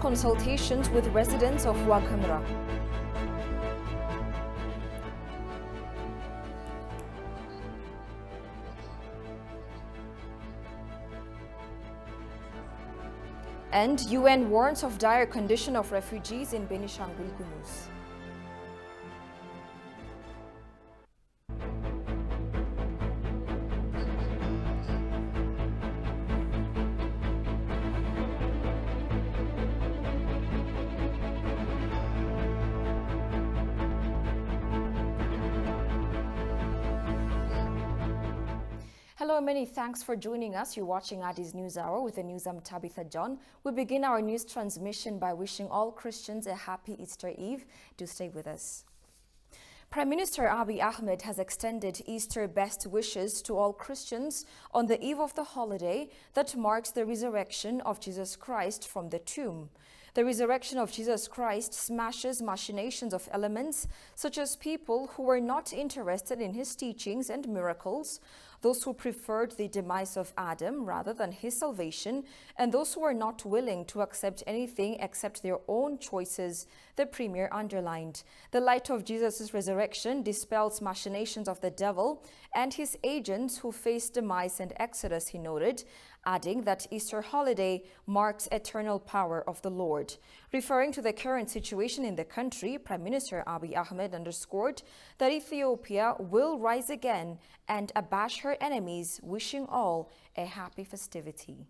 consultations with residents of Wagh Ghumra. And UN warns of dire condition of refugees in Benishangul Gumuz. Hello and many thanks for joining us. You're watching Addis News Hour with the news. I'm Tabitha John. We begin our news transmission by wishing all Christians a happy Easter Eve. Do stay with us. Prime Minister Abiy Ahmed has extended Easter best wishes to all Christians on the eve of the holiday that marks the resurrection of Jesus Christ from the tomb. The resurrection of Jesus Christ smashes machinations of elements such as people who were not interested in his teachings and miracles, those who preferred the demise of Adam rather than his salvation, and those who are not willing to accept anything except their own choices, the Premier underlined. The light of Jesus' resurrection dispels machinations of the devil and his agents who face demise and exodus, he noted, adding that Easter holiday marks eternal power of the Lord. Referring to the current situation in the country, Prime Minister Abiy Ahmed underscored that Ethiopia will rise again and abash her enemies, wishing all a happy festivity.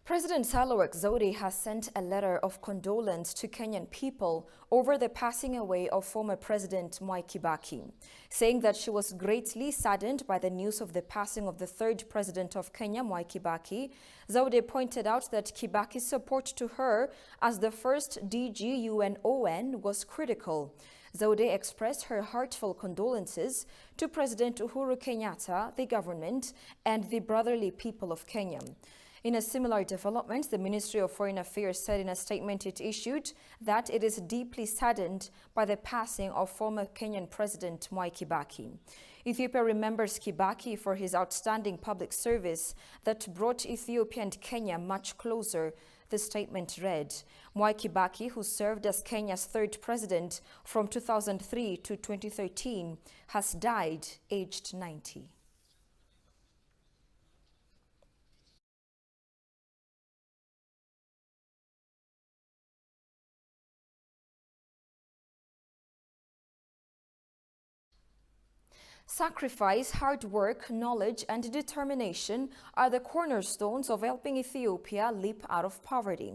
President Sahle-Work Zewde has sent a letter of condolence to Kenyan people over the passing away of former President Mwai Kibaki, saying that she was greatly saddened by the news of the passing of the third president of Kenya, Mwai Kibaki. Zewde pointed out that Kibaki's support to her as the first DG UNON was critical. Zewde expressed her heartfelt condolences to President Uhuru Kenyatta, the government, and the brotherly people of Kenya. In a similar development, the Ministry of Foreign Affairs said in a statement it issued that it is deeply saddened by the passing of former Kenyan President Mwai Kibaki. Ethiopia remembers Kibaki for his outstanding public service that brought Ethiopia and Kenya much closer. The statement read, Mwai Kibaki, who served as Kenya's third president from 2003 to 2013, has died aged 90. Sacrifice, hard work, knowledge, and determination are the cornerstones of helping Ethiopia leap out of poverty.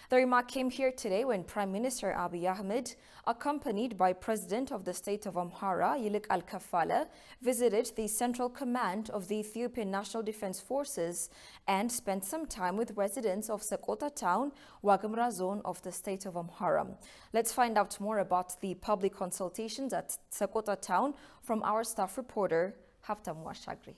The remark came here today when Prime Minister Abiy Ahmed, accompanied by President of the state of Amhara, Yilik Al-Kafala, visited the Central Command of the Ethiopian National Defense Forces and spent some time with residents of Sakota Town, Wagh Ghumra zone of the state of Amhara. Let's find out more about the public consultations at Sakota Town from our staff reporter, Haftam Washagri.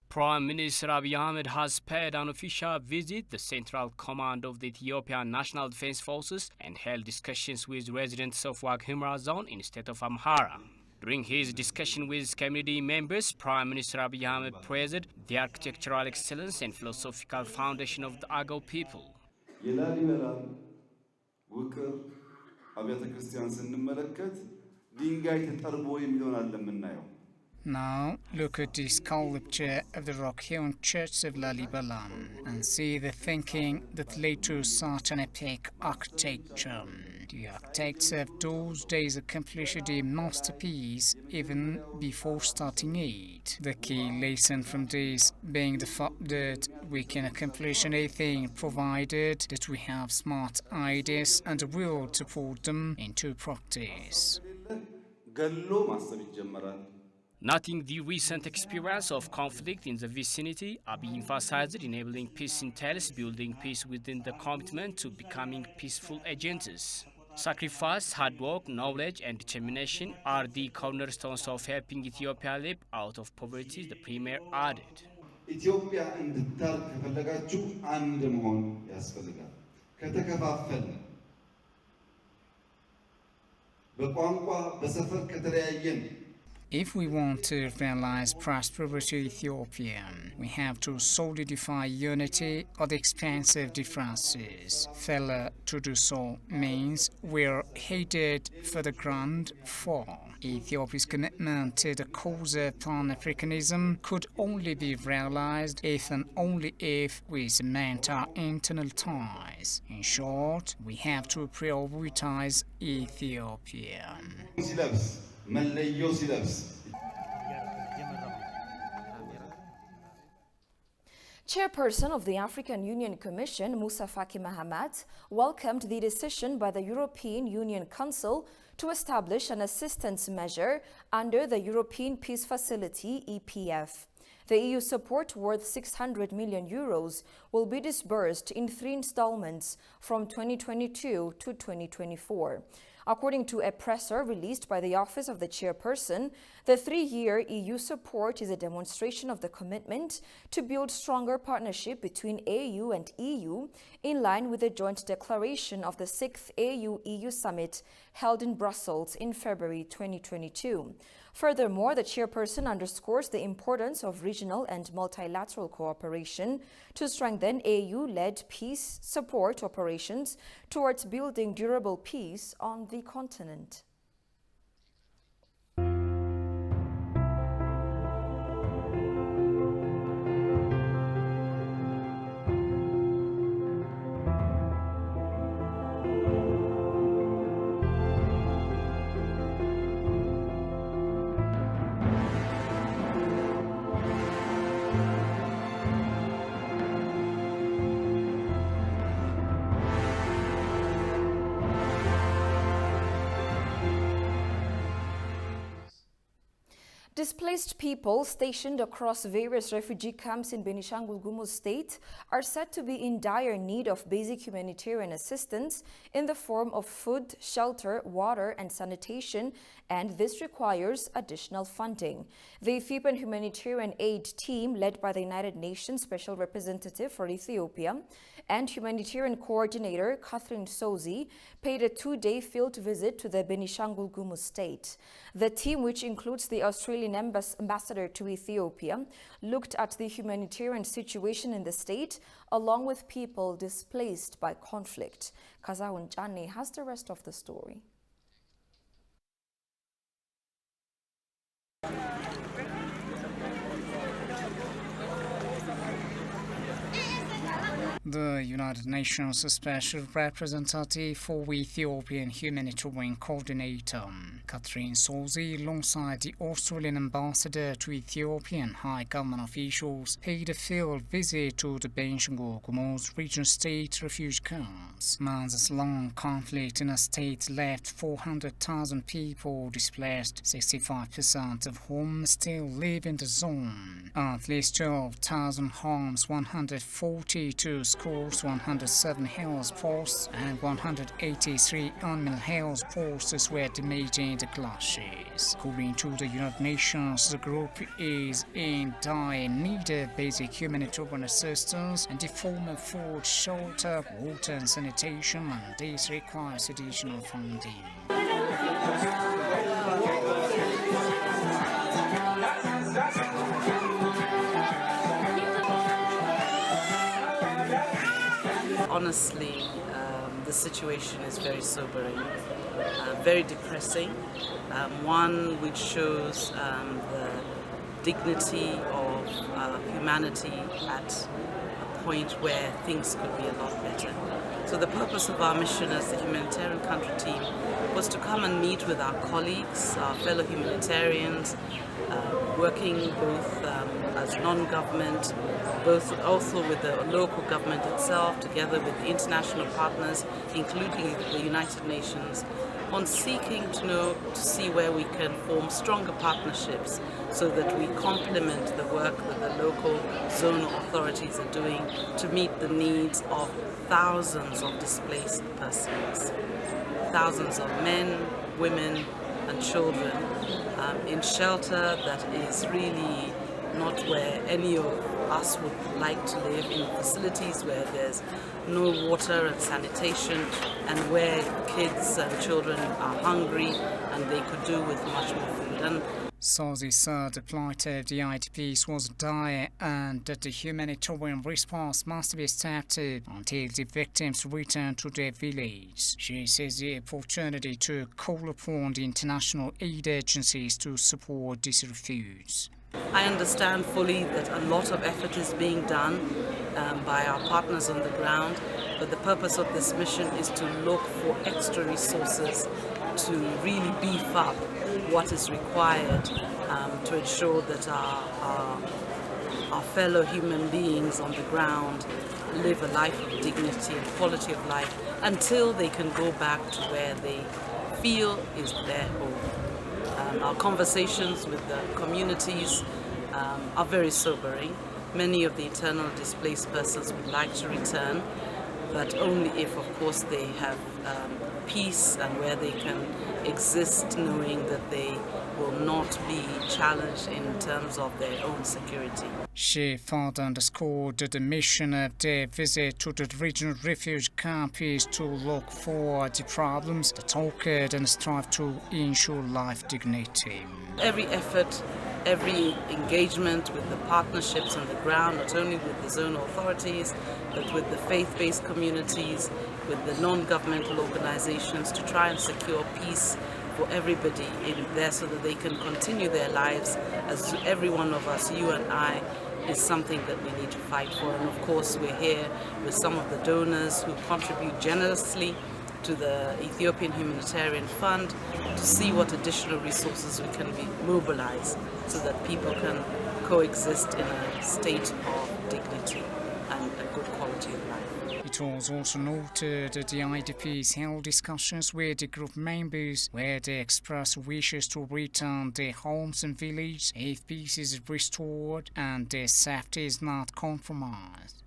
Prime Minister Abiy Ahmed has paid an official visit to the Central Command of the Ethiopian National Defense Forces and held discussions with residents of Wagh Ghumra zone in the state of Amhara. During his discussion with community members, Prime Minister Abiy Ahmed praised the architectural excellence and philosophical foundation of the Agaw people. Now, look at the sculpture of the rock-hewn church of Lalibela and see the thinking that led to such an epic architecture. The architects of those days accomplished a masterpiece even before starting it. The key lesson from this being the fact that we can accomplish anything provided that we have smart ideas and the will to put them into practice. Noting the recent experience of conflict in the vicinity, Abiy emphasized enabling peace entails building peace within the commitment to becoming peaceful agents. Sacrifice, hard work, knowledge, and determination are the cornerstones of helping Ethiopia leap out of poverty, the Premier added. ኢትዮጵያ እንድታድግ ከፈለጋችሁ አንድ መሆን ያስፈልጋል። ከተከፋፈልን በቋንቋ በሰፈር ከተለያየን If we want to realize prosperity in Ethiopia, we have to solidify unity at the expense of differences. Failure to do so means we're headed for the ground fall. Ethiopia's commitment to the cause of Pan-Africanism could only be realized if and only if we cement our internal ties. In short, we have to prioritize Ethiopia. ሲለብስ መለዮ ሲለብስ Chairperson of the African Union Commission, Moussa Faki Mahamat, welcomed the decision by the European Union Council to establish an assistance measure under the European Peace Facility, EPF. The EU support worth €600 million will be disbursed in 3 installments from 2022 to 2024. According to a presser released by the Office of the Chairperson, the 3-year EU support is a demonstration of the commitment to build stronger partnership between AU and EU in line with the joint declaration of the 6th AU-EU Summit held in Brussels in February 2022. Furthermore, the chairperson underscores the importance of regional and multilateral cooperation to strengthen AU-led peace support operations towards building durable peace on the continent. Displaced people stationed across various refugee camps in Benishangul Gumuz State are said to be in dire need of basic humanitarian assistance in the form of food, shelter, water, and sanitation, and this requires additional funding. The Ethiopian Humanitarian Aid Team, led by the United Nations Special Representative for Ethiopia and Humanitarian Coordinator Catherine Sozi, paid a 2-day field visit to the Benishangul Gumuz State. The team, which includes the Australian ambassador to Ethiopia, looked at the humanitarian situation in the state along with people displaced by conflict. Kazaun Chane has the rest of the story. The United Nations Special Representative for Ethiopian Humanitarian Coordinator, Catherine Sozi, alongside the Australian ambassador to Ethiopian high government officials, paid a field visit to the Benishangul Gumuz region state refugee camps. Months-long conflict in a state left 400,000 people displaced, 65% of whom still live in the zone. At least 12,000 homes, 142 schools, 107 health posts, and 183 animal health posts were damaged in the clashes. According to the United Nations, the group is in dire need of basic humanitarian assistance and the form of food, shelter, water, and sanitation, and this requires additional funding. Honestly, the situation is very sobering, very depressing, one which shows the dignity of humanity at a point where things could be a lot better. So the purpose of our mission as the humanitarian country team was to come and meet with our colleagues, our fellow humanitarians, working both as non-government, both also with the local government itself, together with international partners, including the United Nations, on seeking to see where we can form stronger partnerships so that we complement the work that the local zonal authorities are doing to meet the needs of thousands of displaced persons, thousands of men, women, and children in shelter that is really not where any of us would like to live, in facilities where there's no water and sanitation, and where kids and children are hungry and they could do with much more food. And Sazi said the plight of the IDPs was dire and that the humanitarian response must be stepped up until the victims return to their village. She says the opportunity to call upon the international aid agencies to support this refuge. I understand fully that a lot of effort is being done by our partners on the ground, but the purpose of this mission is to look for extra resources to really beef up what is required to ensure that our fellow human beings on the ground live a life of dignity and quality of life until they can go back to where they feel is their home. Our conversations with the communities are very sobering. Many of the internally displaced persons would like to return, but only if, of course, they have peace and where they can exist knowing that they will not be challenged in terms of their own security. She further underscored that the mission of their visit to the regional refuge camp is to look for the problems that occurred and strive to ensure life dignity. Every effort, every engagement with the partnerships on the ground, not only with the zonal authorities, but with the faith-based communities, with the non-governmental organizations to try and secure peace for everybody in there so that they can continue their lives as every one of us, you and I, is something that we need to fight for. And of course we're here with some of the donors who contribute generously to the Ethiopian Humanitarian Fund to see what additional resources we can mobilize so that people can coexist in a state of dignity and a good quality of life. It was also noted that the IDPs held discussions with the group members where they expressed wishes to return their homes and villages if peace is restored and their safety is not compromised.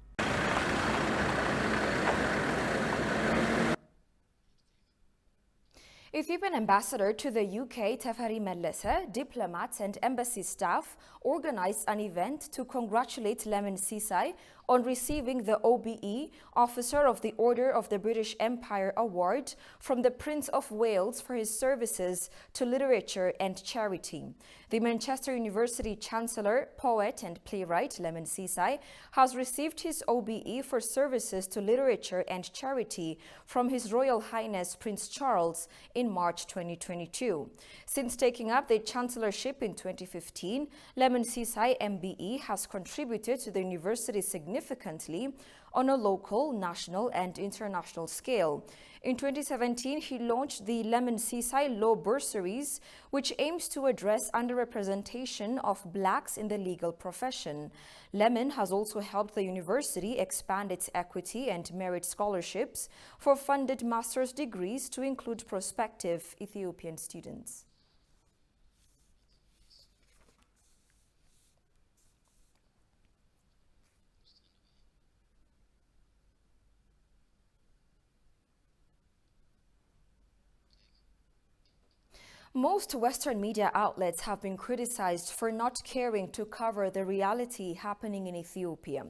Ethiopian ambassador to the UK, Teferi Mellese, diplomats and embassy staff organized an event to congratulate Lemon Sisay on receiving the OBE, Officer of the Order of the British Empire Award, from the Prince of Wales for his services to literature and charity. The Manchester University Chancellor, poet and playwright Lemon Sisay has received his OBE for services to literature and charity from His Royal Highness Prince Charles in March 2022. Since taking up the chancellorship in 2015, Lemon Sisay MBE has contributed to the university significantly on a local, national and international scale. In 2017, he launched the Lemon Sisay Law Bursaries, which aims to address underrepresentation of blacks in the legal profession. Lemon has also helped the university expand its equity and merit scholarships for funded master's degrees to include prospective Ethiopian students. Most Western media outlets have been criticized for not caring to cover the reality happening in Ethiopia.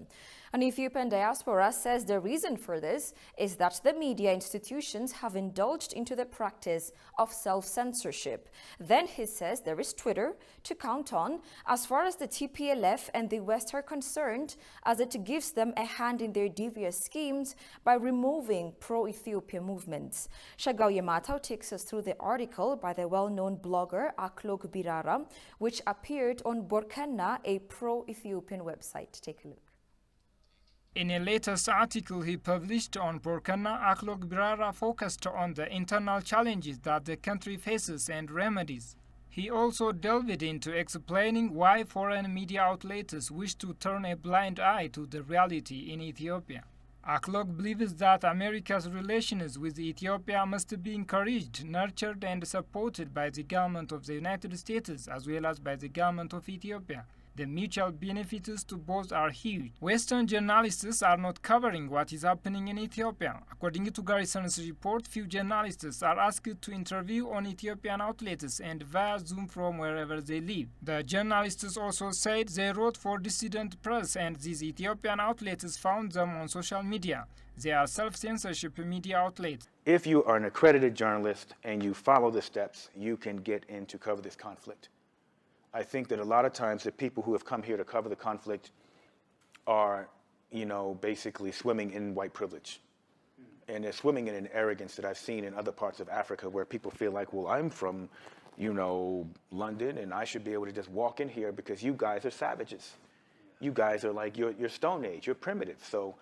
An Ethiopian diaspora says the reason for this is that the media institutions have indulged into the practice of self-censorship. Then he says there is Twitter to count on as far as the TPLF and the West are concerned, as it gives them a hand in their devious schemes by removing pro-Ethiopia movements. Shagao Yamatao takes us through the article by the well-known blogger Aklog Birara, which appeared on Borkenna, a pro-Ethiopian website. Take a look. In a latest article he published on Borkenna, Aklog Birara focused on the internal challenges that the country faces and remedies. He also delved into explaining why foreign media outlets wish to turn a blind eye to the reality in Ethiopia. Aklog believes that America's relations with Ethiopia must be encouraged, nurtured and supported by the government of the United States as well as by the government of Ethiopia. The mutual benefits to both are huge. Western journalists are not covering what is happening in Ethiopia. According to Garrison's report, few journalists are asked to interview on Ethiopian outlets and via Zoom from wherever they live. The journalists also said they wrote for dissident press and these Ethiopian outlets found them on social media. They are self-censorship media outlets. If you are an accredited journalist and you follow the steps, you can get in to cover this conflict. I think that a lot of times the people who have come here to cover the conflict are, basically swimming in white privilege. And they're swimming in an arrogance that I've seen in other parts of Africa where people feel like, well, I'm from, London and I should be able to just walk in here because you guys are savages. You guys are like, you're Stone Age, you're primitive. So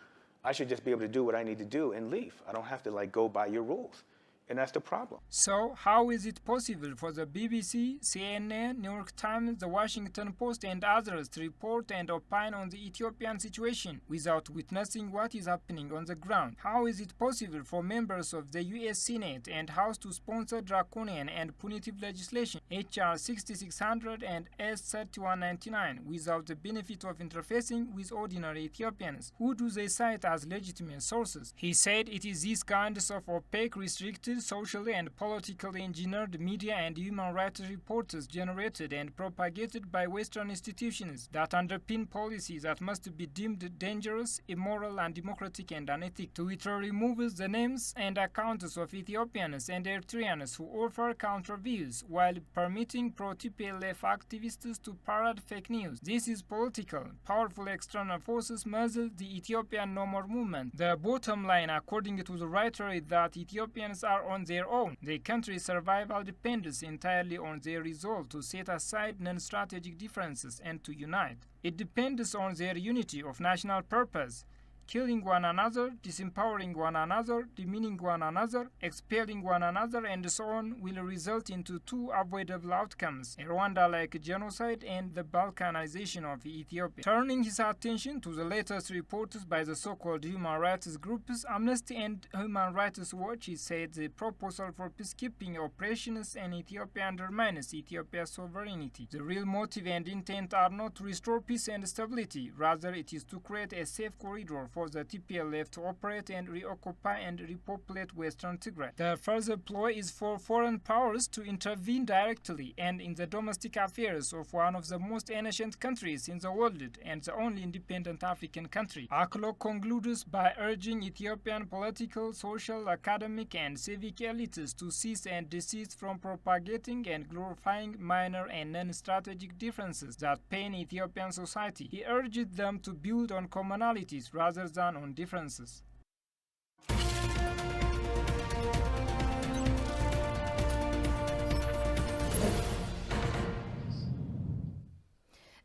I should just be able to do what I need to do and leave. I don't have to go by your rules. And that's the problem. So, how is it possible for the BBC, CNN, New York Times, The Washington Post and others to report and opine on the Ethiopian situation without witnessing what is happening on the ground? How is it possible for members of the US Senate and House to sponsor draconian and punitive legislation, HR 6600 and S 3199, without the benefit of interfacing with ordinary Ethiopians? Who do they cite as legitimate sources? He said it is these kinds of opaque, restricted, socially and politically engineered media and human rights reporters generated and propagated by Western institutions that underpin policies that must be deemed dangerous, immoral, undemocratic and unethical. Twitter removes the names and accounts of Ethiopians and Eritreans who offer counter views while permitting pro-TPLF activists to parrot fake news. This is political. Powerful external forces muzzle the Ethiopian No More movement. The bottom line, according to the writer, is that Ethiopians are on their own. The country's survival depends entirely on their resolve to set aside non-strategic differences and to unite. It depends on their unity of national purpose. Killing one another, disempowering one another, demeaning one another, expelling one another, and so on will result into two avoidable outcomes: a Rwanda-like genocide and the Balkanization of Ethiopia. Turning his attention to the latest reports by the so-called human rights groups, Amnesty and Human Rights Watch, he said the proposal for peacekeeping operations in Ethiopia undermines Ethiopia's sovereignty. The real motive and intent are not to restore peace and stability, rather it is to create a safe corridor for the TPLF to operate and reoccupy and repopulate Western Tigray. The further ploy is for foreign powers to intervene directly and in the domestic affairs of one of the most ancient countries in the world and the only independent African country. Aklo concludes by urging Ethiopian political, social, academic and civic elites to cease and desist from propagating and glorifying minor and non-strategic differences that pain Ethiopian society. He urged them to build on commonalities rather than on differences.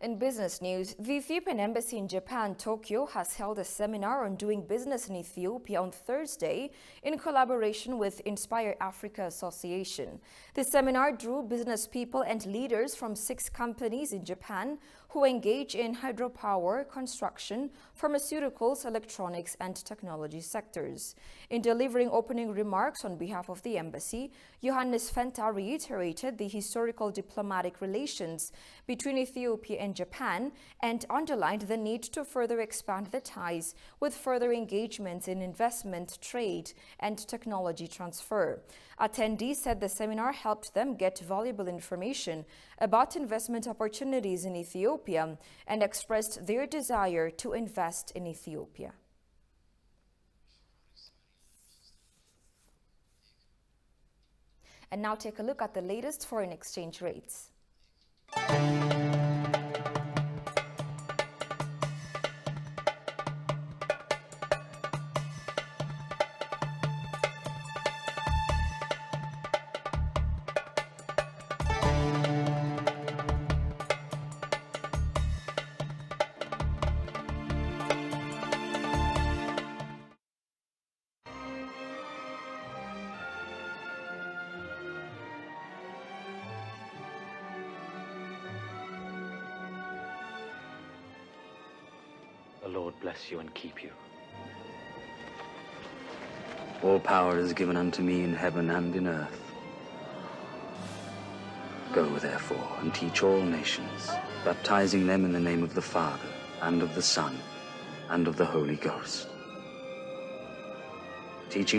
In business news, the Ethiopian Embassy in Japan, Tokyo, has held a seminar on doing business in Ethiopia on Thursday in collaboration with Inspire Africa Association. The seminar drew business people and leaders from 6 companies in Japan who engage in hydropower, construction, pharmaceuticals, electronics, and technology sectors. In delivering opening remarks on behalf of the embassy, Johannes Fenta reiterated the historical diplomatic relations between Ethiopia and Japan and underlined the need to further expand the ties with further engagements in investment, trade, and technology transfer. Attendees said the seminar helped them get valuable information about investment opportunities in Ethiopia and expressed their desire to invest in Ethiopia. And now take a look at the latest foreign exchange rates. The Lord bless you and keep you. All power is given unto me in heaven and in earth. Go, therefore, and teach all nations, baptizing them in the name of the Father, and of the Son, and of the Holy Ghost. Teaching